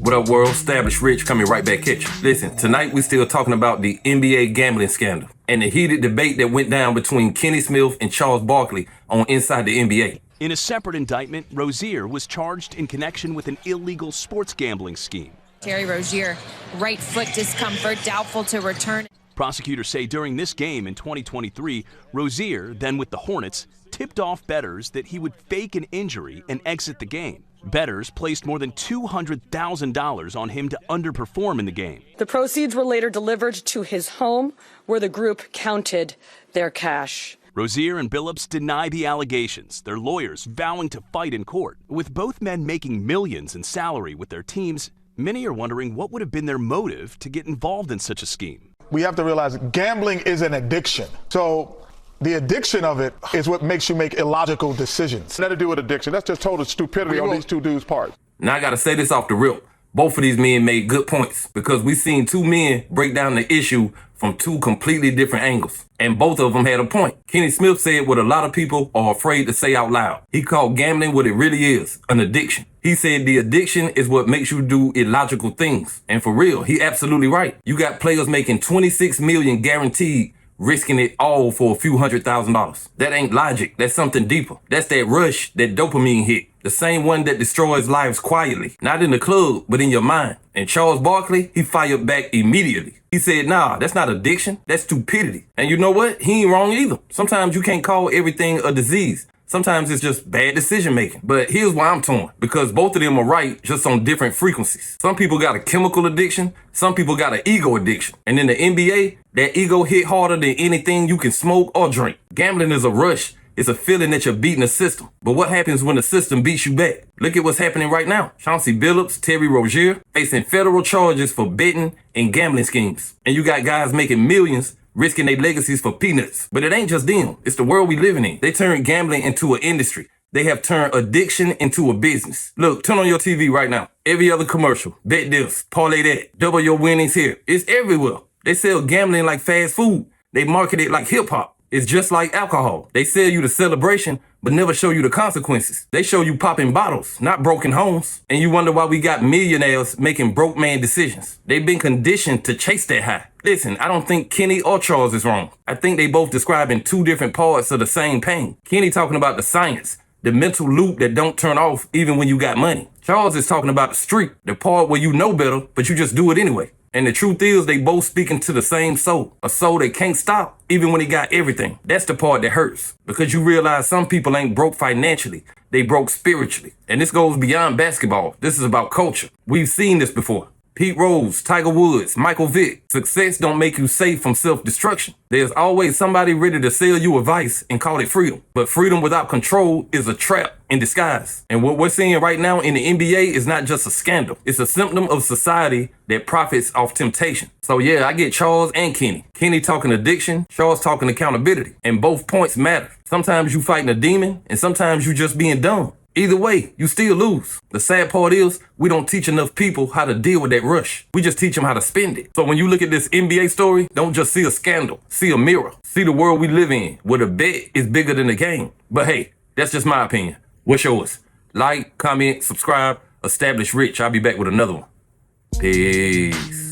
What up, world? Established Rich coming right back at you. Listen, tonight we still talking about the NBA gambling scandal and the heated debate that went down between Kenny Smith and Charles Barkley on Inside the NBA. In a separate indictment, R.I.C.H was charged in connection with an illegal sports gambling scheme. Terry Rozier, right foot discomfort, doubtful to return. Prosecutors say during this game in 2023, Rozier, then with the Hornets, tipped off bettors that he would fake an injury and exit the game. Bettors placed more than $200,000 on him to underperform in the game. The proceeds were later delivered to his home, where the group counted their cash. Rozier and Billups deny the allegations, their lawyers vowing to fight in court. With both men making millions in salary with their teams, many are wondering what would have been their motive to get involved in such a scheme. We have to realize gambling is an addiction. So the addiction of it is what makes you make illogical decisions. Nothing to do with addiction. That's just total stupidity on these two dudes' part. Now I gotta say this off the rip. Both of these men made good points because we seen two men break down the issue from two completely different angles. And both of them had a point. Kenny Smith said what a lot of people are afraid to say out loud. He called gambling what it really is, an addiction. He said the addiction is what makes you do illogical things. And for real, he absolutely right. You got players making $26 million guaranteed, risking it all for a few $100,000. That ain't logic. That's something deeper. That's that rush, that dopamine hit. The same one that destroys lives quietly. Not in the club, but in your mind. And Charles Barkley, he fired back immediately. He said, nah, that's not addiction. That's stupidity. And you know what? He ain't wrong either. Sometimes you can't call everything a disease. Sometimes it's just bad decision making. But here's why I'm torn. Because both of them are right, just on different frequencies. Some people got a chemical addiction. Some people got an ego addiction. And in the NBA, that ego hit harder than anything you can smoke or drink. Gambling is a rush. It's a feeling that you're beating the system. But what happens when the system beats you back? Look at what's happening right now. Chauncey Billups, Terry Rozier facing federal charges for betting and gambling schemes. And you got guys making millions risking their legacies for peanuts. But it ain't just them. It's the world we living in. They turned gambling into an industry. They have turned addiction into a business. Look, turn on your TV right now. Every other commercial. Bet this, parlay that, double your winnings here. It's everywhere. They sell gambling like fast food. They market it like hip hop. It's just like alcohol. They sell you the celebration, but never show you the consequences. They show you popping bottles, not broken homes. And you wonder why we got millionaires making broke man decisions. They've been conditioned to chase that high. Listen, I don't think Kenny or Charles is wrong. I think they both describing two different parts of the same pain. Kenny talking about the science, the mental loop that don't turn off even when you got money. Charles is talking about the streak, the part where you know better, but you just do it anyway. And the truth is, they both speaking to the same soul. A soul that can't stop, even when he got everything. That's the part that hurts. Because you realize some people ain't broke financially. They broke spiritually. And this goes beyond basketball. This is about culture. We've seen this before. Pete Rose, Tiger Woods, Michael Vick. Success don't make you safe from self-destruction. There's always somebody ready to sell you advice and call it freedom. But freedom without control is a trap in disguise. And what we're seeing right now in the NBA is not just a scandal. It's a symptom of society that profits off temptation. So yeah, I get Charles and Kenny. Kenny talking addiction, Charles talking accountability. And both points matter. Sometimes you fighting a demon and sometimes you just being dumb. Either way, you still lose. The sad part is, we don't teach enough people how to deal with that rush. We just teach them how to spend it. So when you look at this NBA story, don't just see a scandal. See a mirror. See the world we live in, where the bet is bigger than the game. But hey, that's just my opinion. What's yours? Like, comment, subscribe, Established Rich. I'll be back with another one. Peace.